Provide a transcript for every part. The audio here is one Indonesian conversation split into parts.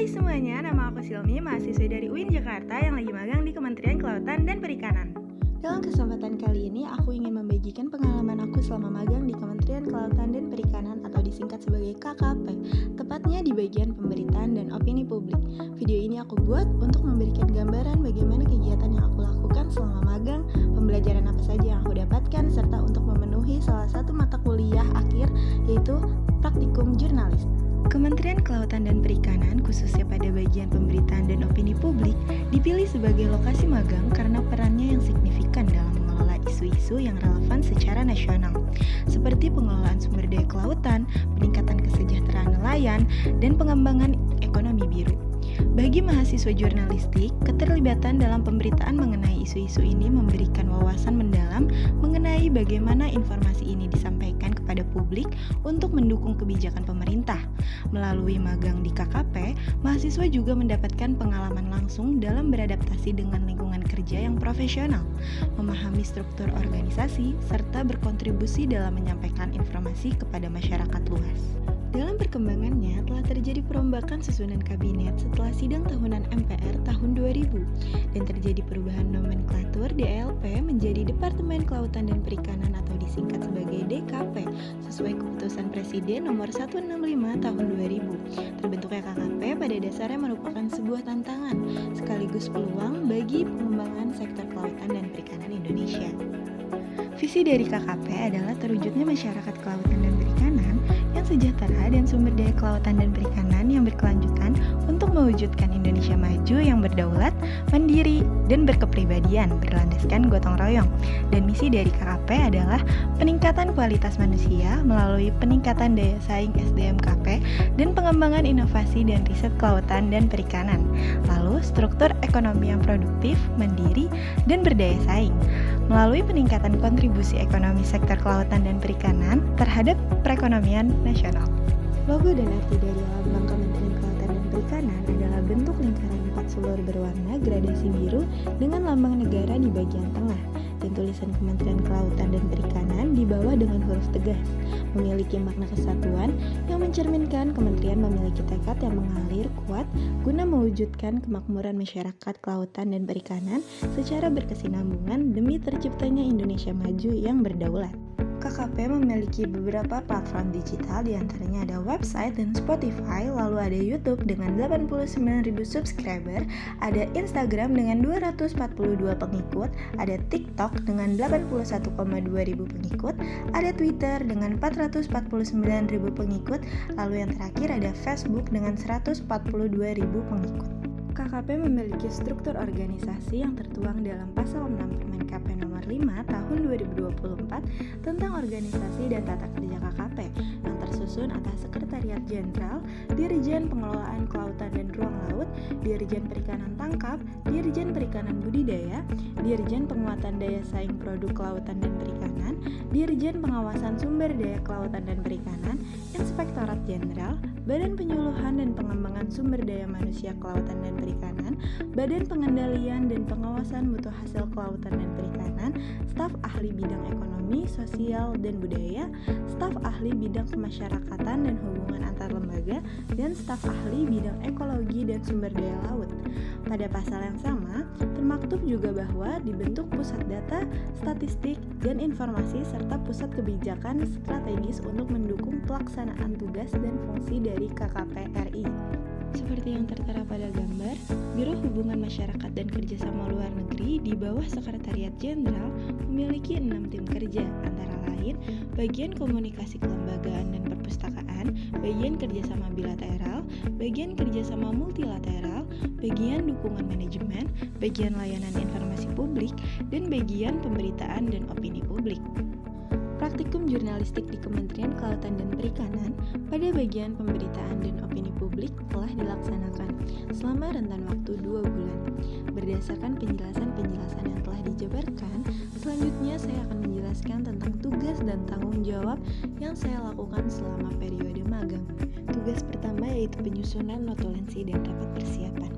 Hai semuanya, nama aku Silmi, mahasiswa dari UIN Jakarta yang lagi magang di Kementerian Kelautan dan Perikanan. Dalam kesempatan kali ini, aku ingin membagikan pengalaman aku selama magang di Kementerian Kelautan dan Perikanan atau disingkat sebagai KKP, tepatnya di bagian pemberitaan dan opini publik. Video ini aku buat untuk memberikan gambaran bagaimana kegiatan yang aku lakukan selama magang, pembelajaran apa saja yang aku dapatkan, serta untuk memenuhi salah satu mata kuliah akhir, yaitu praktikum jurnalis. Kementerian Kelautan dan Perikanan, khususnya pada bagian pemberitaan dan opini publik, dipilih sebagai lokasi magang karena perannya yang signifikan dalam mengelola isu-isu yang relevan secara nasional, seperti pengelolaan sumber daya kelautan, peningkatan kesejahteraan nelayan, dan pengembangan ekonomi biru. Bagi mahasiswa jurnalistik, keterlibatan dalam pemberitaan mengenai isu-isu ini memberikan wawasan mendalam mengenai bagaimana informasi ini disampaikan kepada publik untuk mendukung kebijakan pemerintah. Melalui magang di KKP, mahasiswa juga mendapatkan pengalaman langsung dalam beradaptasi dengan lingkungan kerja yang profesional, memahami struktur organisasi, serta berkontribusi dalam menyampaikan informasi kepada masyarakat luas. Dalam perkembangannya, telah terjadi perombakan susunan kabinet setelah sidang tahunan MPR tahun 2000 dan terjadi perubahan nomenklatur DLP menjadi Departemen Kelautan dan Perikanan atau disingkat sebagai DKP sesuai keputusan Presiden nomor 165 tahun 2000. Terbentuknya KKP pada dasarnya merupakan sebuah tantangan sekaligus peluang bagi pengembangan sektor kelautan dan perikanan Indonesia. Visi dari KKP adalah terwujudnya masyarakat kelautan dan perikanan yang sejahtera dan sumber daya kelautan dan perikanan yang berkelanjutan untuk mewujudkan Indonesia maju yang berdaulat, mandiri, dan berkepribadian berlandaskan gotong royong. Dan misi dari KKP adalah peningkatan kualitas manusia melalui peningkatan daya saing SDM KP dan pengembangan inovasi dan riset kelautan dan perikanan. Lalu struktur ekonomi yang produktif, mandiri, dan berdaya saing melalui peningkatan kontribusi ekonomi sektor kelautan dan perikanan terhadap perekonomian nasional. Logo dan arti dari lambang Kementerian Kelautan dan Perikanan adalah bentuk lingkaran 4 sulur berwarna gradasi biru dengan lambang negara di bagian tengah dan tulisan Kementerian Kelautan dan Perikanan di bawah dengan huruf tegas, memiliki makna kesatuan yang mencerminkan kementerian memiliki tekad yang mengalir kuat guna mewujudkan kemakmuran masyarakat kelautan dan perikanan secara berkesinambungan demi terciptanya Indonesia maju yang berdaulat. KKP memiliki beberapa platform digital, diantaranya ada website dan Spotify, lalu ada YouTube dengan 89.000 subscriber, ada Instagram dengan 242 pengikut, ada TikTok dengan 81,2 ribu pengikut, ada Twitter dengan 449.000 pengikut, lalu yang terakhir ada Facebook dengan 142.000 pengikut. KKP memiliki struktur organisasi yang tertuang dalam Pasal 6 Permen KP nomor 5 tahun 2024 tentang organisasi dan tata kerja KKP yang tersusun atas Sekretariat Jenderal, Dirjen Pengelolaan Kelautan dan Ruang Laut, Dirjen Perikanan Tangkap, Dirjen Perikanan Budidaya, Dirjen Penguatan Daya Saing Produk Kelautan dan Perikanan, Dirjen Pengawasan Sumber Daya Kelautan dan Perikanan, Inspektorat Jenderal, Badan Penyuluhan dan Pengembangan Sumber Daya Manusia Kelautan dan Perikanan, Badan Pengendalian dan Pengawasan Mutu Hasil Kelautan dan Perikanan, staf ahli bidang ekonomi, sosial, dan budaya, staf ahli bidang kemasyarakatan dan hubungan antar lembaga, dan staf ahli bidang ekologi dan sumber daya laut. Pada pasal yang sama, termaktub juga bahwa dibentuk pusat data, statistik, dan informasi serta pusat kebijakan strategis untuk mendukung pelaksanaan tugas dan fungsi dari KKP RI. Seperti yang tertera pada gambar, Biro Hubungan Masyarakat dan Kerjasama Luar Negeri di bawah Sekretariat Jenderal memiliki 6 tim kerja, antara lain bagian komunikasi kelembagaan dan perpustakaan, bagian kerjasama bilateral, bagian kerjasama multilateral, bagian dukungan manajemen, bagian layanan informasi publik, dan bagian pemberitaan dan opini publik. Praktikum jurnalistik di Kementerian Kelautan dan Perikanan pada bagian pemberitaan dan opini publik telah dilaksanakan selama rentan waktu 2 bulan. Berdasarkan penjelasan-penjelasan yang telah dijabarkan, selanjutnya saya akan menjelaskan tentang tugas dan tanggung jawab yang saya lakukan selama periode magang. tugas pertama yaitu penyusunan notulensi dan rapat persiapan.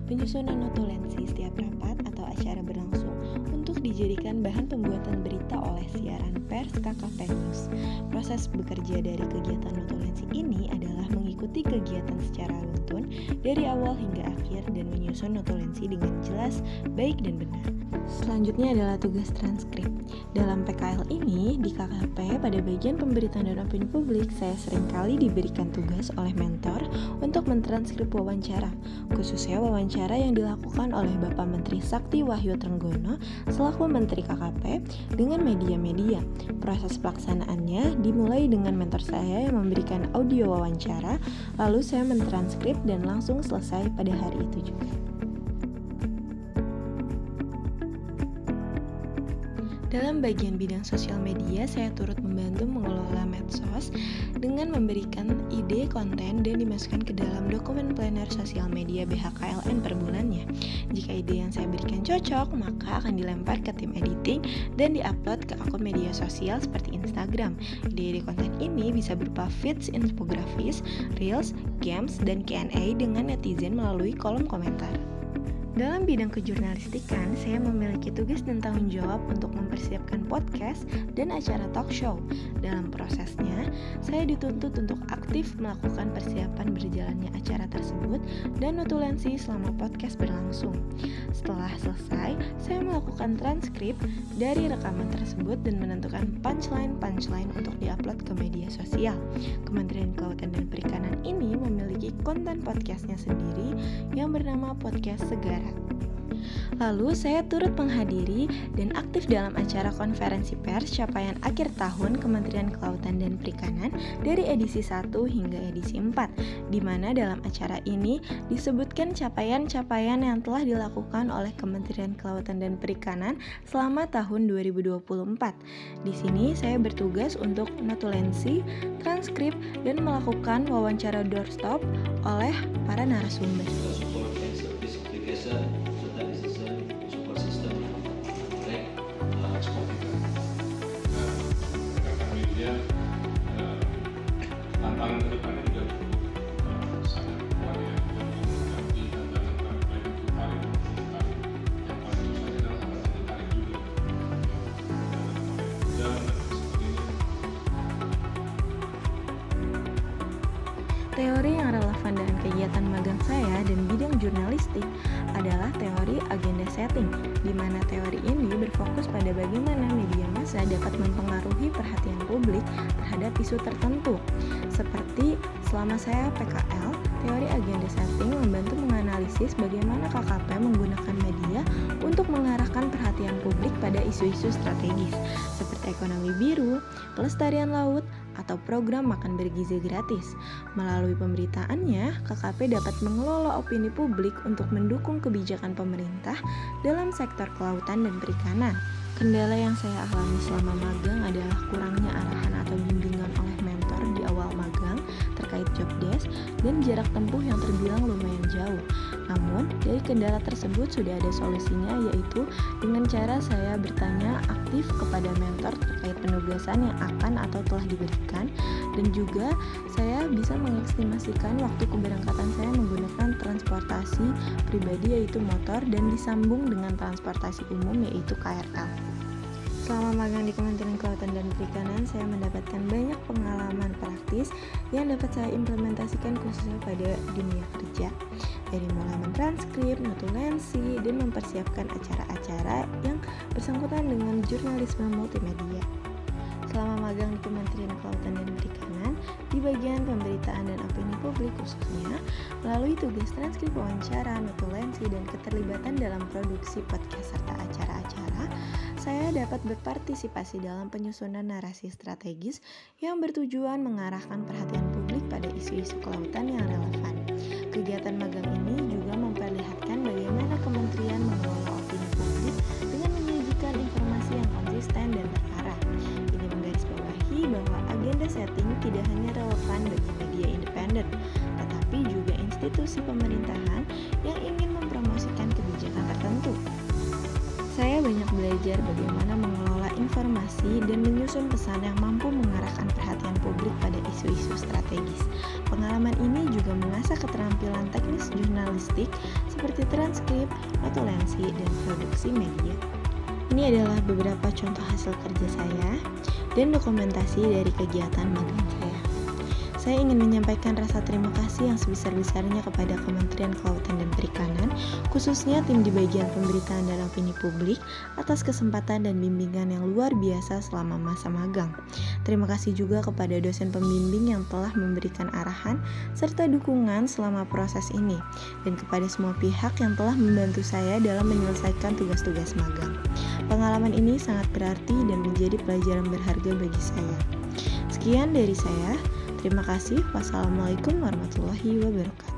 Penyusunan notulensi setiap rapat atau acara berlangsung untuk dijadikan bahan pembuatan berita oleh siaran pers KKP News. Proses bekerja dari kegiatan notulensi ini adalah mengikuti kegiatan secara runtun dari awal hingga akhir dan menyusun notulensi dengan jelas, baik dan benar. Selanjutnya adalah tugas transkrip. Dalam PKL ini, di KKP pada bagian pemberitaan dan opini publik, saya seringkali diberikan tugas oleh mentor untuk mentranskrip wawancara, khususnya wawancara yang dilakukan oleh Bapak Menteri Sakti Wahyu Trenggono selaku Menteri KKP dengan media-media. Proses pelaksanaannya dimulai dengan mentor saya yang memberikan audio wawancara, lalu saya mentranskrip dan langsung selesai pada hari itu juga. Dalam bagian bidang sosial media, saya turut membantu mengelola medsos dengan memberikan ide konten dan dimasukkan ke dalam dokumen planner sosial media BHKLN per bulannya. Jika ide yang saya berikan cocok, maka akan dilempar ke tim editing dan diupload ke akun media sosial seperti Instagram. Ide-ide konten ini bisa berupa feeds infografis, reels, games, dan Q&A dengan netizen melalui kolom komentar. Dalam bidang kejurnalistikan, saya memiliki tugas dan tanggung jawab untuk mempersiapkan podcast dan acara talk show. Dalam prosesnya, saya dituntut untuk aktif melakukan persiapan berjalannya acara tersebut dan notulensi selama podcast berlangsung. Setelah selesai, saya melakukan transkrip dari rekaman tersebut dan menentukan punchline untuk diupload ke media sosial. Kementerian Kelautan dan Perikanan ini memiliki konten podcastnya sendiri yang bernama Podcast Segara. Lalu saya turut menghadiri dan aktif dalam acara konferensi pers capaian akhir tahun Kementerian Kelautan dan Perikanan dari edisi 1 hingga edisi 4, di mana dalam acara ini disebutkan capaian-capaian yang telah dilakukan oleh Kementerian Kelautan dan Perikanan selama tahun 2024. Di sini saya bertugas untuk notulensi, transkrip, dan melakukan wawancara doorstop oleh para narasumber. Tantangan ke depannya juga sangat kuat ya, dan menghadapi tantangan target itu tarik yang paling susah adalah harus ditarik juga dan sebagainya. Teori yang relevan dalam kegiatan magang saya dan bidang jurnalistik adalah teori agenda setting, di mana teori ini berfokus pada bagaimana media massa dapat mempengaruhi perhatian publik terhadap isu tertentu. Seperti selama saya PKL, teori agenda setting membantu menganalisis bagaimana KKP menggunakan media untuk mengarahkan perhatian publik pada isu-isu strategis, seperti ekonomi biru, pelestarian laut, atau program makan bergizi gratis. Melalui pemberitaannya, KKP dapat mengelola opini publik untuk mendukung kebijakan pemerintah dalam sektor kelautan dan perikanan. Kendala yang saya alami selama magang adalah kurangnya arahan atau bimbingan oleh mentor di awal magang terkait job desk dan jarak tempuh yang terbilang lumayan jauh. Namun, dari kendala tersebut sudah ada solusinya, yaitu dengan cara saya bertanya aktif kepada mentor terkait penugasan yang akan atau telah diberikan, dan juga saya bisa mengestimasikan waktu keberangkatan saya menggunakan transportasi pribadi yaitu motor dan disambung dengan transportasi umum yaitu KRL. Selama magang di Kementerian Kelautan dan Perikanan, saya mendapatkan banyak pengalaman praktis yang dapat saya implementasikan khususnya pada dunia kerja. Dari mulai mentranskrip, notulensi, dan mempersiapkan acara-acara yang bersangkutan dengan jurnalisme multimedia. Selama magang di Kementerian Kelautan dan Perikanan, di bagian pemberitaan dan opini publik khususnya, melalui tugas transkrip wawancara, notulensi, dan keterlibatan dalam produksi podcast serta acara-acara, saya dapat berpartisipasi dalam penyusunan narasi strategis yang bertujuan mengarahkan perhatian publik pada isu-isu kelautan yang relevan. Kegiatan magang ini juga memperlihatkan bagaimana kementerian mengelola opini publik dengan menyajikan informasi yang konsisten dan berarah. Ini menggarisbawahi bahwa agenda setting tidak hanya relevan bagi media independen, tetapi juga institusi pemerintahan yang ingin mempromosikan kebijakan tertentu. Saya banyak belajar bagaimana mengelola informasi dan menyusun pesan yang mampu mengarahkan perhatian publik pada isu-isu strategis. Pengalaman ini juga mengasah keterampilan teknis jurnalistik seperti transkrip, notulensi, dan produksi media. Ini adalah beberapa contoh hasil kerja saya dan dokumentasi dari kegiatan magang saya. Saya ingin menyampaikan rasa terima kasih yang sebesar-besarnya kepada Kementerian Kelautan dan Perikanan, khususnya tim di bagian pemberitaan dan opini publik, atas kesempatan dan bimbingan yang luar biasa selama masa magang. Terima kasih juga kepada dosen pembimbing yang telah memberikan arahan serta dukungan selama proses ini, dan kepada semua pihak yang telah membantu saya dalam menyelesaikan tugas-tugas magang. Pengalaman ini sangat berarti dan menjadi pelajaran berharga bagi saya. Sekian dari saya. Terima kasih. Wassalamualaikum warahmatullahi wabarakatuh.